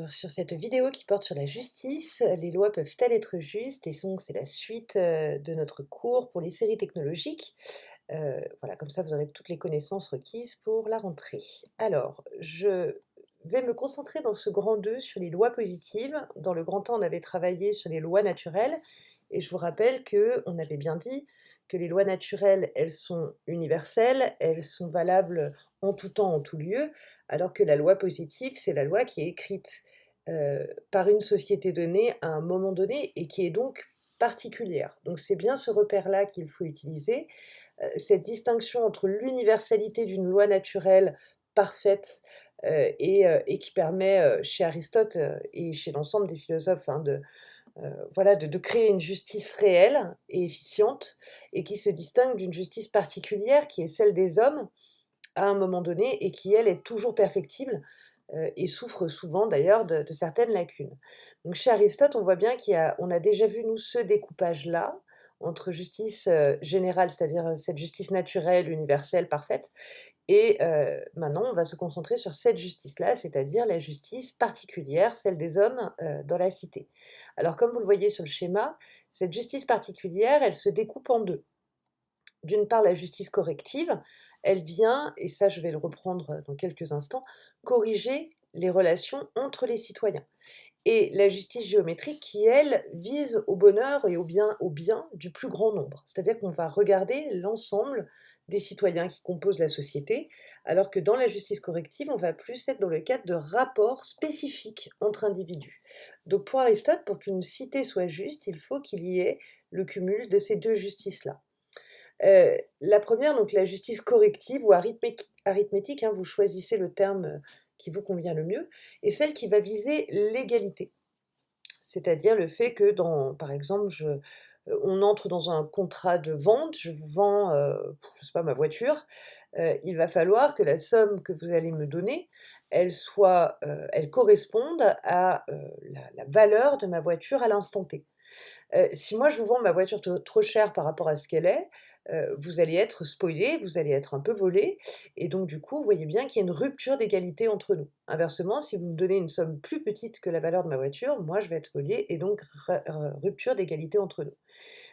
sur cette vidéo qui porte sur la justice. Les lois peuvent-elles être justes? Et donc c'est la suite, de notre cours pour les séries technologiques. Voilà, comme ça vous aurez toutes les connaissances requises pour la rentrée. Alors, je vais me concentrer dans ce grand 2 sur les lois positives. Dans le grand 1, on avait travaillé sur les lois naturelles et je vous rappelle qu'on avait bien dit que les lois naturelles, elles sont universelles, elles sont valables en tout temps, en tout lieu, alors que la loi positive, c'est la loi qui est écrite, par une société donnée, à un moment donné et qui est donc particulière. Donc c'est bien ce repère-là qu'il faut utiliser, cette distinction entre l'universalité d'une loi naturelle parfaite, et qui permet, chez Aristote, et chez l'ensemble des philosophes, hein, voilà, de créer une justice réelle et efficiente et qui se distingue d'une justice particulière qui est celle des hommes, à un moment donné et qui, elle, est toujours perfectible, et souffre souvent d'ailleurs de certaines lacunes. Donc chez Aristote, on voit bien on a déjà vu, nous, ce découpage-là, entre justice, générale, c'est-à-dire, cette justice naturelle, universelle, parfaite, et maintenant on va se concentrer sur cette justice-là, c'est-à-dire la justice particulière, celle des hommes, dans la cité. Alors comme vous le voyez sur le schéma, cette justice particulière, elle se découpe en 2. D'une part, la justice corrective, elle vient, et ça je vais le reprendre dans quelques instants, corriger les relations entre les citoyens. Et la justice géométrique qui, elle, vise au bonheur et au bien du plus grand nombre. C'est-à-dire qu'on va regarder l'ensemble des citoyens qui composent la société, alors que dans la justice corrective, on va plus être dans le cadre de rapports spécifiques entre individus. Donc pour Aristote, pour qu'une cité soit juste, il faut qu'il y ait le cumul de ces 2 justices-là. La première, donc la justice corrective ou arithmétique, hein, vous choisissez le terme, qui vous convient le mieux, est celle qui va viser l'égalité. C'est-à-dire le fait que par exemple, on entre dans un contrat de vente, je vous vends, je sais pas, ma voiture, il va falloir que la somme que vous allez me donner, elle corresponde à, la valeur de ma voiture à l'instant T. Si moi je vous vends ma voiture trop chère par rapport à ce qu'elle est, vous allez être spoliés, vous allez être un peu volés et donc du coup, vous voyez bien qu'il y a une rupture d'égalité entre nous. Inversement, si vous me donnez une somme plus petite que la valeur de ma voiture, moi je vais être spolié et donc rupture d'égalité entre nous.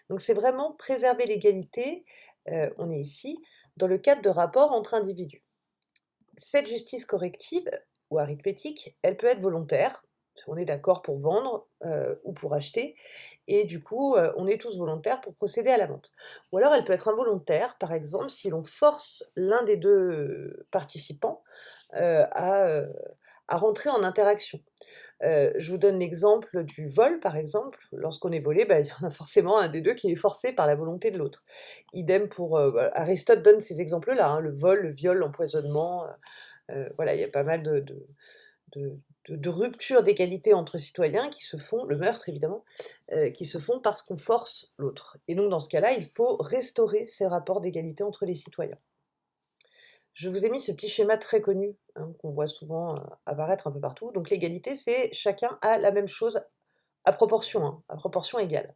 Donc c'est vraiment préserver l'égalité, on est ici dans le cadre de rapports entre individus. Cette justice corrective ou arithmétique, elle peut être volontaire, on est d'accord pour vendre, ou pour acheter et du coup, on est tous volontaires pour procéder à la vente. Ou alors elle peut être involontaire, par exemple, si l'on force l'un des 2 participants, à rentrer en interaction. Je vous donne l'exemple du vol, par exemple. Lorsqu'on est volé, bah, il y en a forcément un des 2 qui est forcé par la volonté de l'autre. Idem pour, bah, Aristote donne ces exemples-là, hein, le vol, le viol, l'empoisonnement, voilà, il y a pas mal de de ruptures d'égalité entre citoyens qui se font, le meurtre évidemment, qui se font parce qu'on force l'autre. Et donc dans ce cas-là, il faut restaurer ces rapports d'égalité entre les citoyens. Je vous ai mis ce petit schéma très connu, hein, qu'on voit souvent, apparaître un peu partout. Donc l'égalité, c'est chacun a la même chose à proportion, hein, à proportion égale.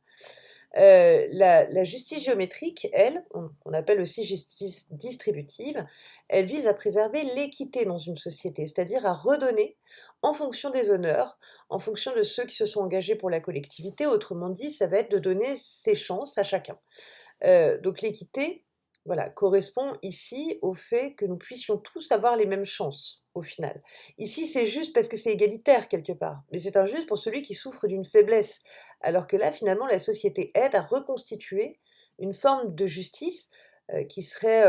La justice géométrique, elle, qu'on appelle aussi justice distributive, elle vise à préserver l'équité dans une société, c'est-à-dire à redonner en fonction des honneurs, en fonction de ceux qui se sont engagés pour la collectivité. Autrement dit, ça va être de donner ses chances à chacun. Donc l'équité, voilà, correspond ici au fait que nous puissions tous avoir les mêmes chances, au final. Ici, c'est juste parce que c'est égalitaire quelque part, mais c'est injuste pour celui qui souffre d'une faiblesse. Alors que là, finalement, la société aide à reconstituer une forme de justice, qui serait,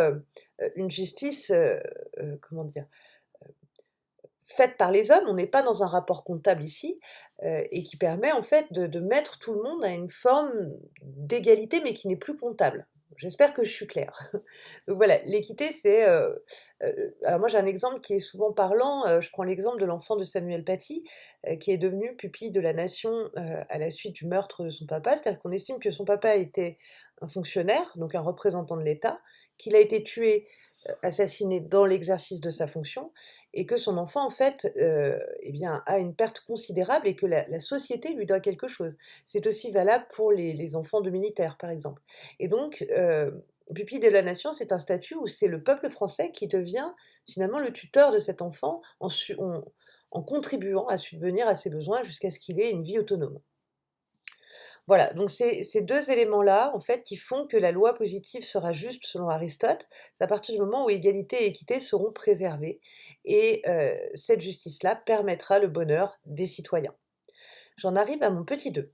une justice, comment dire? Faite par les hommes, on n'est pas dans un rapport comptable ici, et qui permet en fait de mettre tout le monde à une forme d'égalité, mais qui n'est plus comptable. J'espère que je suis claire. Donc voilà, l'équité c'est, alors moi j'ai un exemple qui est souvent parlant, je prends l'exemple de l'enfant de Samuel Paty, qui est devenu pupille de la nation, à la suite du meurtre de son papa. C'est-à-dire qu'on estime que son papa était un fonctionnaire, donc un représentant de l'État, qu'il a été tué, assassiné dans l'exercice de sa fonction et que son enfant en fait, eh bien, a une perte considérable et que la société lui doit quelque chose. C'est aussi valable pour les enfants de militaires, par exemple. Et donc, pupille de la nation, c'est un statut où c'est le peuple français qui devient finalement le tuteur de cet enfant en contribuant à subvenir à ses besoins jusqu'à ce qu'il ait une vie autonome. Voilà, donc c'est ces 2 éléments-là, en fait, qui font que la loi positive sera juste selon Aristote, c'est à partir du moment où égalité et équité seront préservées et cette justice-là permettra le bonheur des citoyens. J'en arrive à mon petit 2.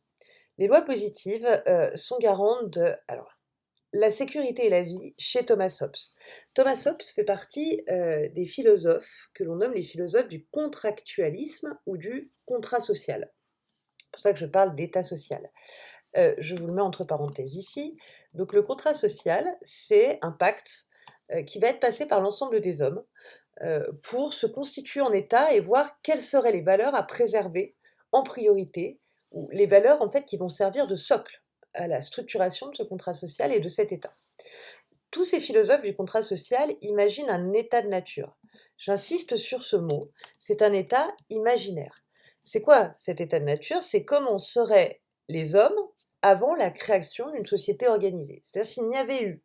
Les lois positives, sont garantes de alors la sécurité et la vie chez Thomas Hobbes. Thomas Hobbes fait partie, des philosophes que l'on nomme les philosophes du contractualisme ou du contrat social. C'est pour ça que je parle d'état social. Je vous le mets entre parenthèses ici. Donc le contrat social, c'est un pacte, qui va être passé par l'ensemble des hommes, pour se constituer en État et voir quelles seraient les valeurs à préserver en priorité, ou les valeurs en fait qui vont servir de socle à la structuration de ce contrat social et de cet État. Tous ces philosophes du contrat social imaginent un état de nature. J'insiste sur ce mot, c'est un état imaginaire. C'est quoi cet état de nature? C'est comment seraient les hommes avant la création d'une société organisée. C'est-à-dire s'il n'y avait eu,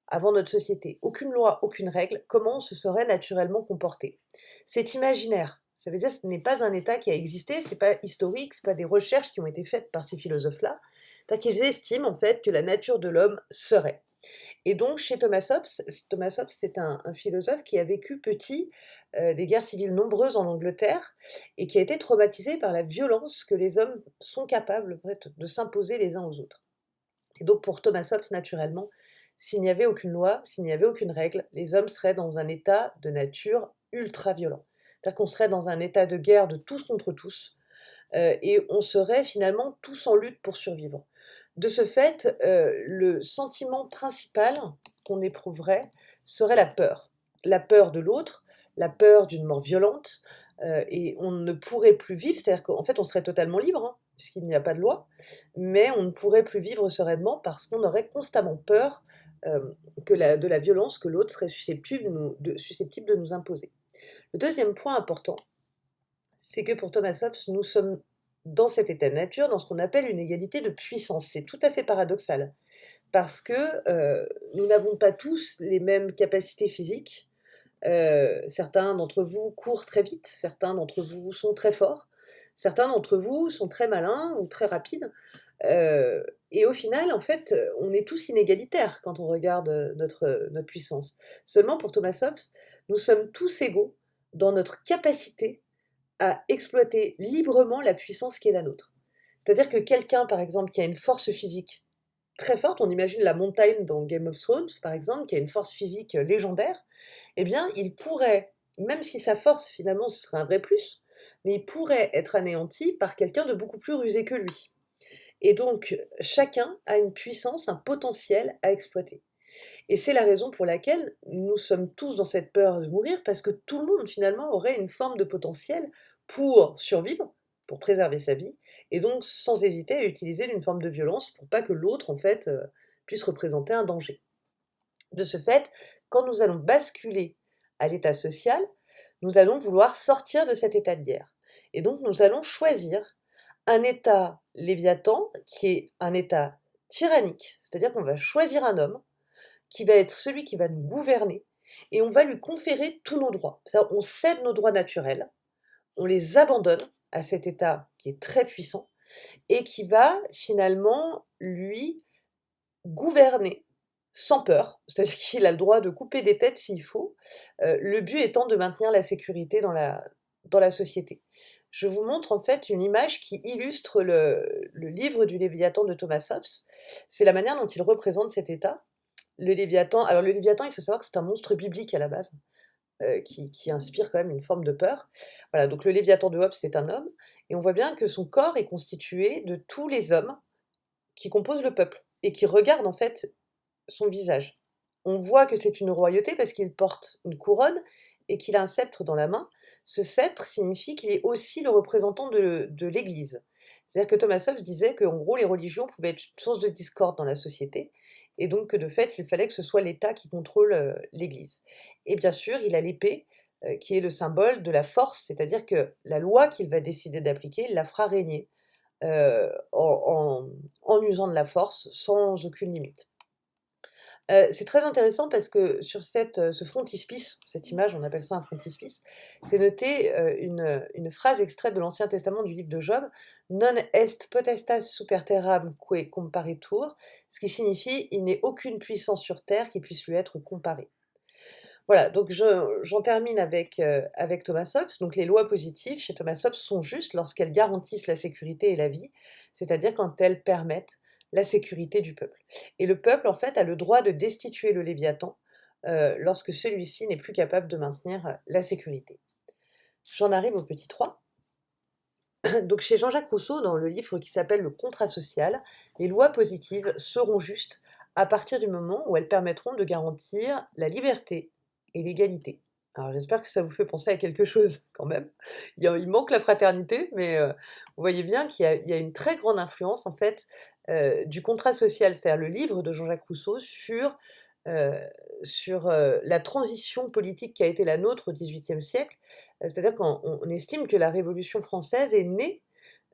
avant notre société, aucune loi, aucune règle, comment on se serait naturellement comporté. C'est imaginaire. Ça veut dire que ce n'est pas un état qui a existé, c'est pas historique, c'est pas des recherches qui ont été faites par ces philosophes-là. C'est-à-dire qu'ils estiment en fait que la nature de l'homme serait. Et donc chez Thomas Hobbes c'est un philosophe qui a vécu petit, des guerres civiles nombreuses en Angleterre et qui a été traumatisé par la violence que les hommes sont capables en fait de s'imposer les uns aux autres. Et donc pour Thomas Hobbes, naturellement, s'il n'y avait aucune loi, s'il n'y avait aucune règle, les hommes seraient dans un état de nature ultra violent. C'est-à-dire qu'on serait dans un état de guerre de tous contre tous, et on serait finalement tous en lutte pour survivre. De ce fait, le sentiment principal qu'on éprouverait serait la peur. La peur de l'autre, la peur d'une mort violente, et on ne pourrait plus vivre, c'est-à-dire qu'en fait on serait totalement libre, hein, puisqu'il n'y a pas de loi, mais on ne pourrait plus vivre sereinement parce qu'on aurait constamment peur, de la violence que l'autre serait susceptible de nous imposer. Le deuxième point important, c'est que pour Thomas Hobbes, nous sommes dans cet état de nature, dans ce qu'on appelle une égalité de puissance. C'est tout à fait paradoxal, parce que nous n'avons pas tous les mêmes capacités physiques. Certains d'entre vous courent très vite, certains d'entre vous sont très forts, certains d'entre vous sont très malins ou très rapides. Et au final, en fait, on est tous inégalitaires quand on regarde notre puissance. Seulement pour Thomas Hobbes, nous sommes tous égaux dans notre capacité à exploiter librement la puissance qui est la nôtre. C'est-à-dire que quelqu'un, par exemple, qui a une force physique très forte, on imagine la montagne dans Game of Thrones, par exemple, qui a une force physique légendaire, eh bien, il pourrait, même si sa force, finalement, ce serait un vrai plus, mais il pourrait être anéanti par quelqu'un de beaucoup plus rusé que lui. Et donc, chacun a une puissance, un potentiel à exploiter. Et c'est la raison pour laquelle nous sommes tous dans cette peur de mourir, parce que tout le monde finalement aurait une forme de potentiel pour survivre, pour préserver sa vie, et donc sans hésiter à utiliser une forme de violence pour pas que l'autre en fait, puisse représenter un danger. De ce fait, quand nous allons basculer à l'état social, nous allons vouloir sortir de cet état de guerre. Et donc nous allons choisir un état léviathan qui est un état tyrannique, c'est-à-dire qu'on va choisir un homme qui va être celui qui va nous gouverner et on va lui conférer tous nos droits. C'est-à-dire on cède nos droits naturels, on les abandonne à cet État qui est très puissant et qui va finalement lui gouverner sans peur, c'est-à-dire qu'il a le droit de couper des têtes s'il faut, le but étant de maintenir la sécurité dans la société. Je vous montre en fait une image qui illustre le livre du Léviathan de Thomas Hobbes. C'est la manière dont il représente cet État. Le Léviathan, il faut savoir que c'est un monstre biblique à la base, qui inspire quand même une forme de peur. Voilà, donc le Léviathan de Hobbes, c'est un homme et on voit bien que son corps est constitué de tous les hommes qui composent le peuple et qui regardent en fait son visage. On voit que c'est une royauté parce qu'il porte une couronne et qu'il a un sceptre dans la main. Ce sceptre signifie qu'il est aussi le représentant de l'Église. C'est-à-dire que Thomas Hobbes disait qu'en gros les religions pouvaient être une source de discorde dans la société et donc que de fait il fallait que ce soit l'État qui contrôle l'Église. Et bien sûr il a l'épée qui est le symbole de la force, c'est-à-dire que la loi qu'il va décider d'appliquer, il la fera régner en usant de la force sans aucune limite. C'est très intéressant parce que sur ce frontispice, cette image, on appelle ça un frontispice, c'est noté, une phrase extraite de l'Ancien Testament du livre de Job: «Non est potestas super terram que comparetur», ce qui signifie: «Il n'est aucune puissance sur terre qui puisse lui être comparée». Voilà, donc j'en termine avec Thomas Hobbes. Donc les lois positives chez Thomas Hobbes sont justes lorsqu'elles garantissent la sécurité et la vie, c'est-à-dire quand elles permettent la sécurité du peuple. Et le peuple, en fait, a le droit de destituer le Léviathan, lorsque celui-ci n'est plus capable de maintenir, la sécurité. J'en arrive au petit 3. Donc chez Jean-Jacques Rousseau, dans le livre qui s'appelle «Le contrat social», les lois positives seront justes à partir du moment où elles permettront de garantir la liberté et l'égalité. Alors j'espère que ça vous fait penser à quelque chose quand même. Il manque la fraternité, mais vous voyez bien qu'il y a une très grande influence en fait, du contrat social, c'est-à-dire le livre de Jean-Jacques Rousseau heu, sur la transition politique qui a été la nôtre au XVIIIe siècle. C'est-à-dire qu'on estime que la Révolution française est née,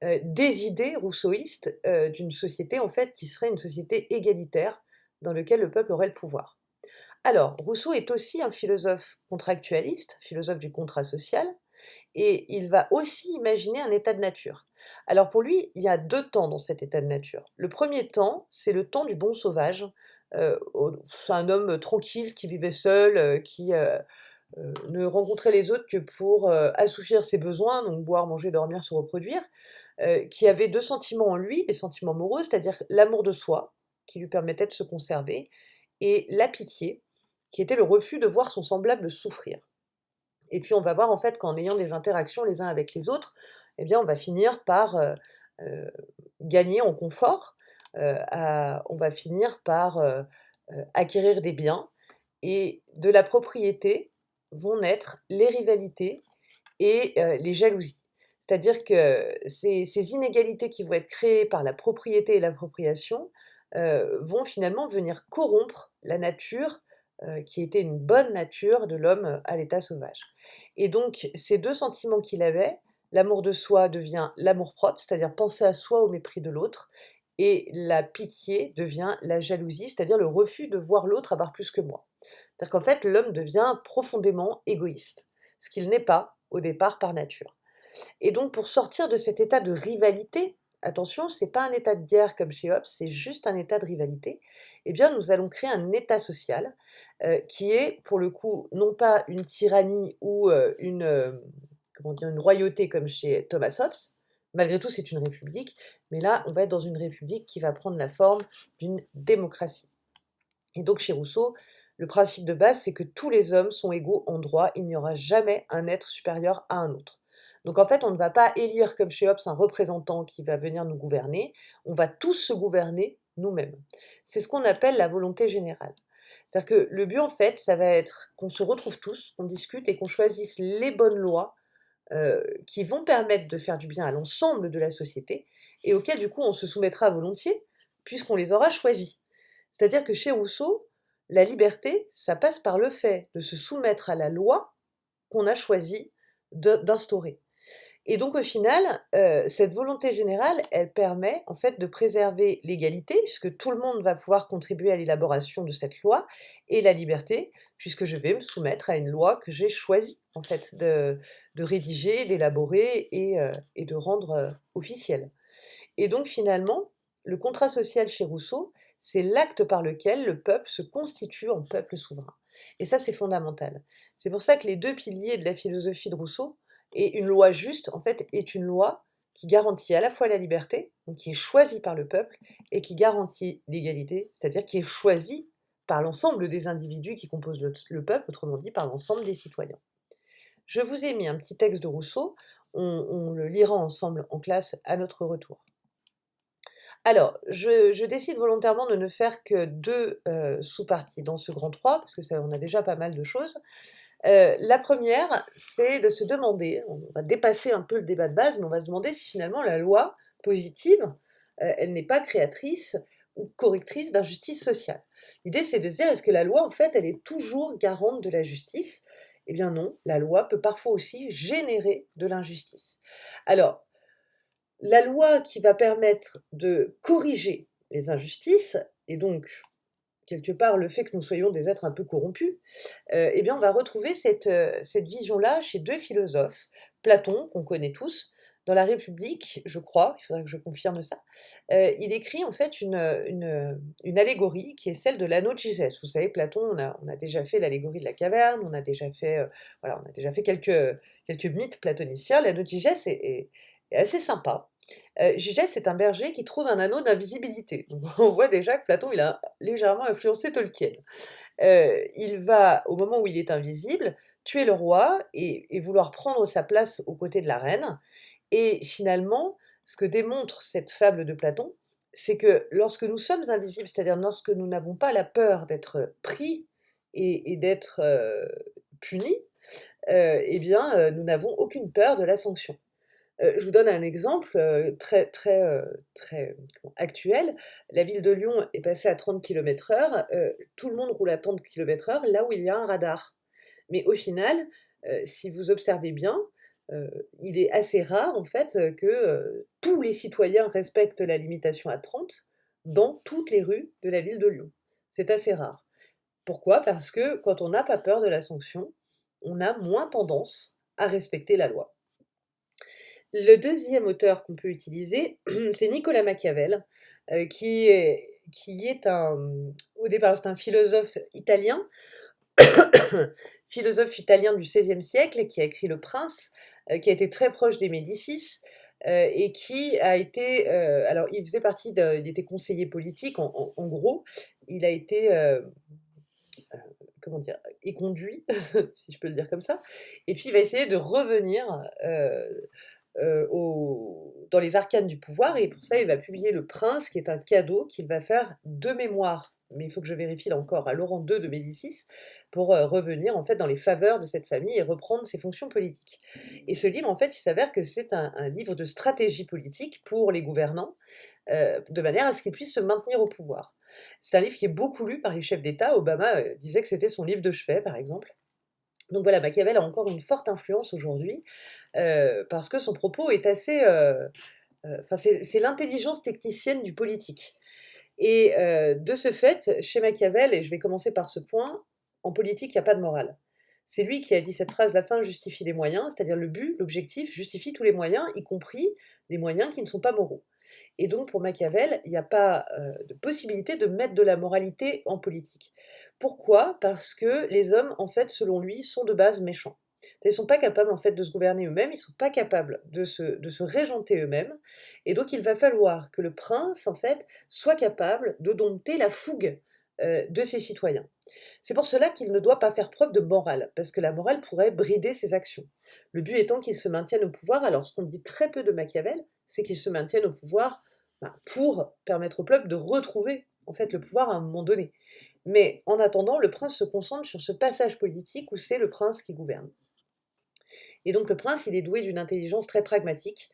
des idées rousseauistes, d'une société en fait qui serait une société égalitaire, dans lequel le peuple aurait le pouvoir. Alors, Rousseau est aussi un philosophe contractualiste, philosophe du contrat social, et il va aussi imaginer un état de nature. Alors pour lui, il y a 2 temps dans cet état de nature. Le premier temps, c'est le temps du bon sauvage, c'est un homme tranquille qui vivait seul, qui ne rencontrait les autres que pour, assouvir ses besoins, donc boire, manger, dormir, se reproduire, qui avait 2 sentiments en lui, des sentiments moraux, c'est-à-dire l'amour de soi, qui lui permettait de se conserver, et la pitié, qui était le refus de voir son semblable souffrir. Et puis on va voir en fait qu'en ayant des interactions les uns avec les autres, eh bien on va finir par, heu, gagner en confort, on va finir par, acquérir des biens, et de la propriété vont naître les rivalités et les jalousies. C'est-à-dire que ces inégalités qui vont être créées par la propriété et l'appropriation, vont finalement venir corrompre la nature, qui était une bonne nature de l'homme, à l'état sauvage. Et donc ces 2 sentiments qu'il avait, l'amour de soi devient l'amour-propre, c'est-à-dire penser à soi au mépris de l'autre, et la pitié devient la jalousie, c'est-à-dire le refus de voir l'autre avoir plus que moi. C'est-à-dire qu'en fait, l'homme devient profondément égoïste, ce qu'il n'est pas au départ par nature. Et donc pour sortir de cet état de rivalité, attention, c'est pas un état de guerre comme chez Hobbes, c'est juste un état de rivalité, eh bien nous allons créer un état social, qui est pour le coup non pas une tyrannie ou, comment dire? Une royauté comme chez Thomas Hobbes. Malgré tout, c'est une république, mais là, on va être dans une république qui va prendre la forme d'une démocratie. Et donc chez Rousseau, le principe de base, c'est que tous les hommes sont égaux en droit, il n'y aura jamais un être supérieur à un autre. Donc en fait, on ne va pas élire comme chez Hobbes un représentant qui va venir nous gouverner, on va tous se gouverner nous-mêmes. C'est ce qu'on appelle la volonté générale. C'est-à-dire que le but en fait, ça va être qu'on se retrouve tous, qu'on discute et qu'on choisisse les bonnes lois, qui vont permettre de faire du bien à l'ensemble de la société et auxquelles du coup on se soumettra volontiers, puisqu'on les aura choisies. C'est-à-dire que chez Rousseau, la liberté, ça passe par le fait de se soumettre à la loi qu'on a choisi d'instaurer. Et donc au final, cette volonté générale, elle permet en fait de préserver l'égalité, puisque tout le monde va pouvoir contribuer à l'élaboration de cette loi, et la liberté, puisque je vais me soumettre à une loi que j'ai choisi en fait de rédiger, d'élaborer et de rendre, officielle. Et donc finalement, le contrat social chez Rousseau, c'est l'acte par lequel le peuple se constitue en peuple souverain. Et ça, c'est fondamental. C'est pour ça que les 2 piliers de la philosophie de Rousseau, et une loi juste, en fait, est une loi qui garantit à la fois la liberté, donc qui est choisie par le peuple, et qui garantit l'égalité, c'est-à-dire qui est choisie par l'ensemble des individus qui composent le peuple, autrement dit par l'ensemble des citoyens. Je vous ai mis un petit texte de Rousseau, on le lira ensemble en classe à notre retour. Alors, je décide volontairement de ne faire que 2 sous-parties dans ce grand 3 parce que ça on a déjà pas mal de choses. La première, c'est de se demander, on va dépasser un peu le débat de base, mais on va se demander si finalement la loi positive, elle n'est pas créatrice ou correctrice d'injustice sociale. L'idée, c'est de se dire: «Est-ce que la loi, en fait, elle est toujours garante de la justice?» Eh bien non, la loi peut parfois aussi générer de l'injustice. Alors, la loi qui va permettre de corriger les injustices, et donc quelque part le fait que nous soyons des êtres un peu corrompus, eh bien on va retrouver cette vision-là chez 2 philosophes. Platon, qu'on connaît tous, dans La République, je crois, il faudra que je confirme ça, il écrit en fait une allégorie qui est celle de l'anneau de Gygès. Vous savez, Platon, on a déjà fait l'allégorie de la caverne, on a déjà fait, voilà, on a déjà fait quelques mythes platoniciens. L'anneau de Gygès est assez sympa. Gygès est un berger qui trouve un anneau d'invisibilité. Donc on voit déjà que Platon, il a légèrement influencé Tolkien. Il va, au moment où il est invisible, tuer le roi et vouloir prendre sa place aux côtés de la reine. Et finalement, ce que démontre cette fable de Platon, c'est que lorsque nous sommes invisibles, c'est-à-dire lorsque nous n'avons pas la peur d'être pris et d'être, punis, eh bien, nous n'avons aucune peur de la sanction. Je vous donne un exemple, très comment actuel. La ville de Lyon est passée à 30 km/h, tout le monde roule à 30 km/h là où il y a un radar. Mais au final, si vous observez bien, il est assez rare en fait, que, tous les citoyens respectent la limitation à 30 dans toutes les rues de la ville de Lyon. C'est assez rare. Pourquoi? Parce que quand on n'a pas peur de la sanction, on a moins tendance à respecter la loi. Le deuxième auteur qu'on peut utiliser, c'est Nicolas Machiavel, qui est au départ, c'est un philosophe italien du XVIe siècle qui a écrit Le Prince, qui a été très proche des Médicis, et qui a été, alors il faisait partie il était conseiller politique en gros, il a été, comment dire? Éconduit, si je peux le dire comme ça, et puis il va essayer de revenir, dans les arcanes du pouvoir, et pour ça, il va publier Le Prince, qui est un cadeau qu'il va faire de mémoire, mais il faut que je vérifie là encore, à Laurent II de Médicis, pour, revenir en fait dans les faveurs de cette famille et reprendre ses fonctions politiques. Et ce livre, en fait, il s'avère que c'est un livre de stratégie politique pour les gouvernants, de manière à ce qu'ils puissent se maintenir au pouvoir. C'est un livre qui est beaucoup lu par les chefs d'État. Obama, disait que c'était son livre de chevet, par exemple. Donc voilà, Machiavel a encore une forte influence aujourd'hui, parce que son propos est assez, enfin c'est l'intelligence technicienne du politique. Et de ce fait, chez Machiavel, et je vais commencer par ce point, en politique, il y a pas de morale. C'est lui qui a dit cette phrase: «La fin justifie les moyens», c'est-à-dire le but, l'objectif justifie tous les moyens, y compris les moyens qui ne sont pas moraux. Et donc pour Machiavel, il n'y a pas, de possibilité de mettre de la moralité en politique. Pourquoi? Parce que les hommes, en fait, selon lui, sont de base méchants. Ils ne sont pas capables, en fait, de se gouverner eux-mêmes, ils ne sont pas capables de se régenter eux-mêmes, et donc il va falloir que le prince, en fait, soit capable de dompter la fougue, de ses citoyens. C'est pour cela qu'il ne doit pas faire preuve de morale, parce que la morale pourrait brider ses actions. Le but étant qu'il se maintienne au pouvoir. Alors ce qu'on dit très peu de Machiavel, c'est qu'il se maintienne au pouvoir, pour permettre au peuple de retrouver, en fait, le pouvoir à un moment donné. Mais en attendant, le prince se concentre sur ce passage politique où c'est le prince qui gouverne. Et donc le prince, il est doué d'une intelligence très pragmatique.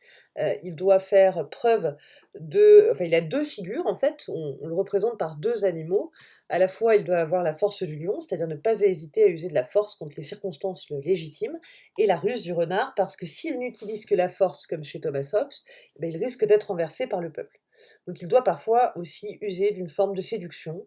Il doit faire preuve enfin, il a 2 figures en fait, on le représente par 2 animaux. À la fois, il doit avoir la force du lion, c'est-à-dire ne pas hésiter à user de la force quand les circonstances le légitiment, et la ruse du renard, parce que s'il n'utilise que la force comme chez Thomas Hobbes, eh ben, il risque d'être renversé par le peuple. Donc il doit parfois aussi user d'une forme de séduction,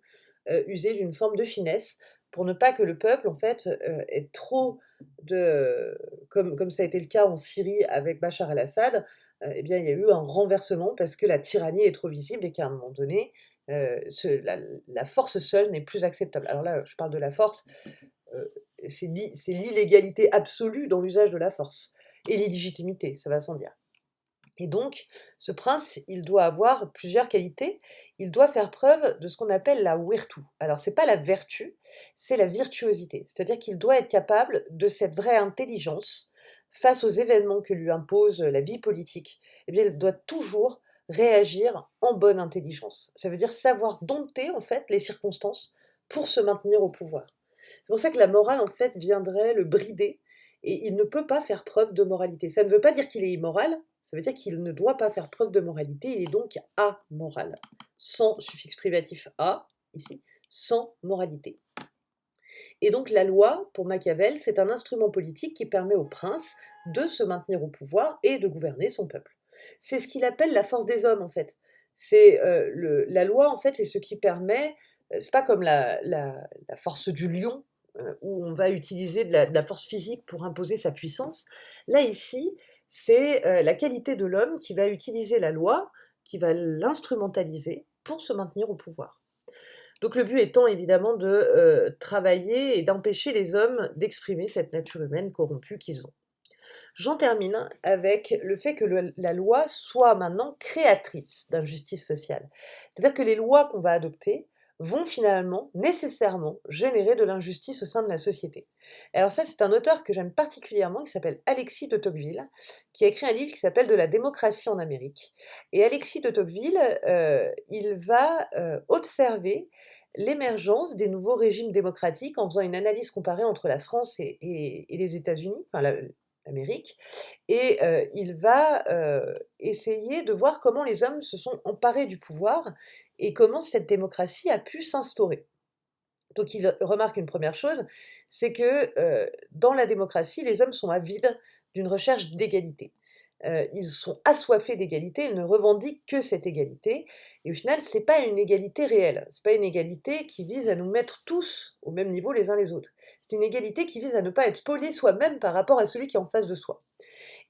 user d'une forme de finesse, pour ne pas que le peuple en fait, ait trop de comme ça a été le cas en Syrie avec Bachar el-Assad, eh bien, il y a eu un renversement parce que la tyrannie est trop visible et qu'à un moment donné, la force seule n'est plus acceptable. Alors là, je parle de la force, heu, c'est l'illégalité absolue dans l'usage de la force et l'illégitimité, ça va sans dire. Et donc, ce prince, il doit avoir plusieurs qualités. Il doit faire preuve de ce qu'on appelle la virtu. Alors, c'est pas la vertu, c'est la virtuosité. C'est-à-dire qu'il doit être capable de cette vraie intelligence face aux événements que lui impose la vie politique. Eh bien, il doit toujours réagir en bonne intelligence. Ça veut dire savoir dompter, en fait, les circonstances pour se maintenir au pouvoir. C'est pour ça que la morale, en fait, viendrait le brider, et il ne peut pas faire preuve de moralité. Ça ne veut pas dire qu'il est immoral, ça veut dire qu'il ne doit pas faire preuve de moralité, il est donc amoral. Sans suffixe privatif a, ici, sans moralité. Et donc la loi, pour Machiavel, c'est un instrument politique qui permet au prince de se maintenir au pouvoir et de gouverner son peuple. C'est ce qu'il appelle la force des hommes, en fait. La loi, en fait, c'est ce qui permet C'est pas comme la force du lion, où on va utiliser de la force physique pour imposer sa puissance. Là, ici, c'est, la qualité de l'homme qui va utiliser la loi, qui va l'instrumentaliser pour se maintenir au pouvoir. Donc le but étant évidemment de, travailler et d'empêcher les hommes d'exprimer cette nature humaine corrompue qu'ils ont. J'en termine avec le fait que la loi soit maintenant créatrice d'injustice sociale. C'est-à-dire que les lois qu'on va adopter vont finalement, nécessairement, générer de l'injustice au sein de la société. Alors ça, c'est un auteur que j'aime particulièrement, qui s'appelle Alexis de Tocqueville, qui a écrit un livre qui s'appelle De la démocratie en Amérique. Et Alexis de Tocqueville, il va observer l'émergence des nouveaux régimes démocratiques en faisant une analyse comparée entre la France et les États-Unis, enfin l'Amérique, et il va, essayer de voir comment les hommes se sont emparés du pouvoir et comment cette démocratie a pu s'instaurer. Donc il remarque une première chose, c'est que, dans la démocratie, les hommes sont avides d'une recherche d'égalité. Ils sont assoiffés d'égalité, ils ne revendiquent que cette égalité et au final, c'est pas une égalité réelle. C'est pas une égalité qui vise à nous mettre tous au même niveau les uns les autres. C'est une égalité qui vise à ne pas être spolié soi-même par rapport à celui qui est en face de soi.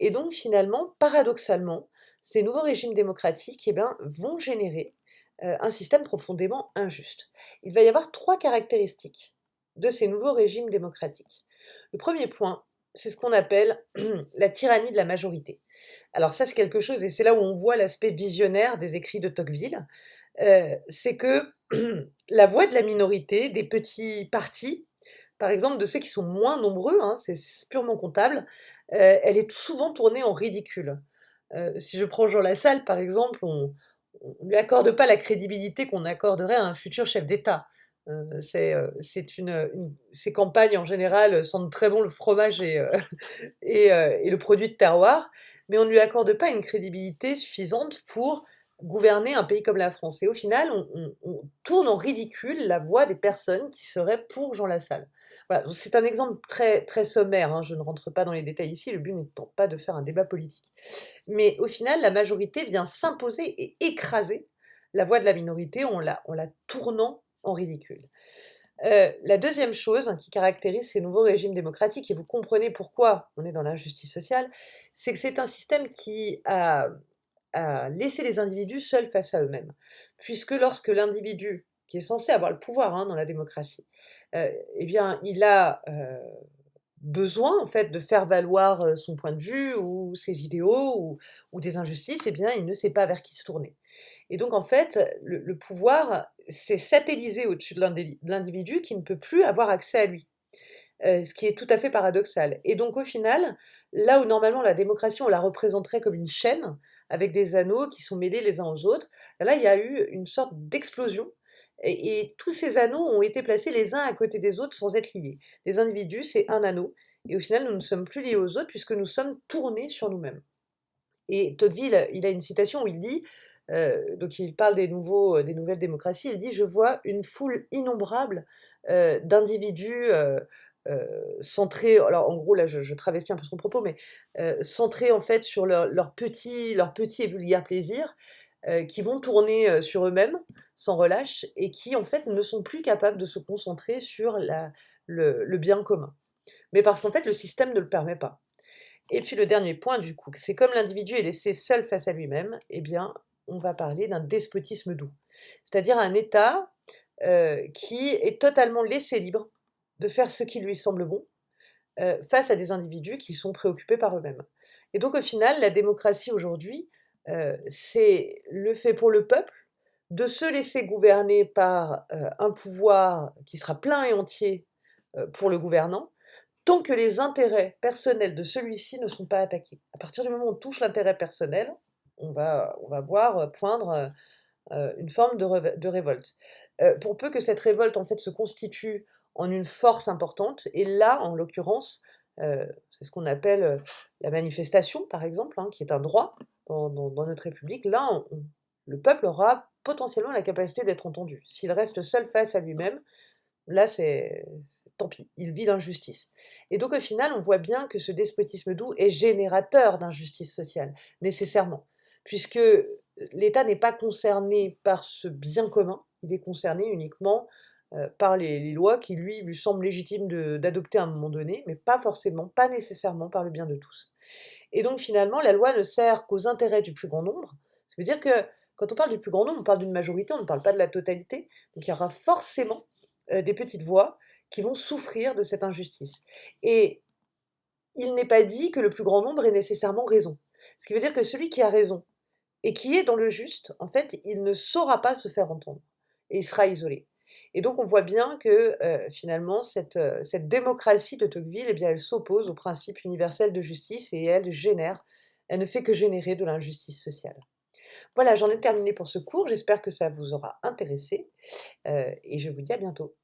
Et donc finalement, paradoxalement, ces nouveaux régimes démocratiques, eh ben, vont générer, un système profondément injuste. Il va y avoir 3 caractéristiques de ces nouveaux régimes démocratiques. Le premier point, c'est ce qu'on appelle la tyrannie de la majorité. Alors ça, c'est quelque chose et c'est là où on voit l'aspect visionnaire des écrits de Tocqueville, c'est que la voix de la minorité, des petits partis, par exemple de ceux qui sont moins nombreux, hein, c'est purement comptable, elle est souvent tournée en ridicule. Si je prends Jean Lassalle, par exemple, on lui accorde pas la crédibilité qu'on accorderait à un futur chef d'État. C'est une ses campagnes en général sentent très bon le fromage et le produit de terroir, mais on ne lui accorde pas une crédibilité suffisante pour gouverner un pays comme la France et au final, on tourne en ridicule la voix des personnes qui seraient pour Jean Lassalle. Voilà, donc c'est un exemple très très sommaire, hein, je ne rentre pas dans les détails ici, le but n'étant pas de faire un débat politique. Mais au final, la majorité vient s'imposer et écraser la voix de la minorité en la tournant en ridicule. La deuxième chose qui caractérise ces nouveaux régimes démocratiques et vous comprenez pourquoi on est dans l'injustice sociale, c'est que c'est un système qui a laissé les individus seuls face à eux-mêmes. Puisque lorsque l'individu, qui est censé avoir le pouvoir, hein, dans la démocratie, eh bien, il a, besoin en fait de faire valoir, son point de vue ou ses idéaux ou des injustices, eh bien, il ne sait pas vers qui se tourner. Et donc en fait, le pouvoir s'est satellisé au-dessus de l'individu qui ne peut plus avoir accès à lui, ce qui est tout à fait paradoxal. Et donc au final, là où normalement la démocratie, on la représenterait comme une chaîne avec des anneaux qui sont mêlés les uns aux autres, là il y a eu une sorte d'explosion et tous ces anneaux ont été placés les uns à côté des autres sans être liés. Les individus, c'est un anneau et au final, nous ne sommes plus liés aux autres puisque nous sommes tournés sur nous-mêmes. Et Tocqueville, il a une citation où il dit, donc il parle des nouvelles démocraties, il dit: «Je vois une foule innombrable, d'individus, centrés», alors en gros là je travestis un peu son propos, mais, centrés en fait sur leurs petits et vulgaires plaisirs, qui vont tourner, sur eux-mêmes, sans relâche et qui en fait ne sont plus capables de se concentrer sur le bien commun. Mais parce qu'en fait le système ne le permet pas. Et puis le dernier point du coup, c'est comme l'individu est laissé seul face à lui-même, eh bien, on va parler d'un despotisme doux. C'est-à-dire un État, qui est totalement laissé libre de faire ce qui lui semble bon, face à des individus qui sont préoccupés par eux-mêmes. Et donc au final, la démocratie aujourd'hui, c'est le fait pour le peuple de se laisser gouverner par, un pouvoir qui sera plein et entier, pour le gouvernant, tant que les intérêts personnels de celui-ci ne sont pas attaqués. À partir du moment où on touche l'intérêt personnel, on va voir, poindre, une forme de révolte. Pour peu que cette révolte, en fait, se constitue en une force importante et là, en l'occurrence, c'est ce qu'on appelle, la manifestation, par exemple, hein, qui est un droit dans notre république. Là, le peuple aura potentiellement la capacité d'être entendu. S'il reste seul face à lui-même, là, c'est tant pis, il vit l'injustice. Et donc au final, on voit bien que ce despotisme doux est générateur d'injustice sociale, nécessairement. Puisque, l'État n'est pas concerné par ce bien commun, il est concerné uniquement, par les lois qui lui semblent légitimes d'adopter à un moment donné, mais pas forcément, pas nécessairement par le bien de tous. Et donc finalement, la loi ne sert qu'aux intérêts du plus grand nombre. Ça veut dire que quand on parle du plus grand nombre, on parle d'une majorité, on ne parle pas de la totalité. Donc il y aura forcément, des petites voix qui vont souffrir de cette injustice. Et il n'est pas dit que le plus grand nombre ait nécessairement raison. Ce qui veut dire que celui qui a raison et qui est dans le juste, en fait, il ne saura pas se faire entendre et il sera isolé. Et donc on voit bien que, finalement cette démocratie de Tocqueville, eh bien, elle s'oppose au principe universel de justice et elle ne fait que générer de l'injustice sociale. Voilà, j'en ai terminé pour ce cours, j'espère que ça vous aura intéressé, et je vous dis à bientôt.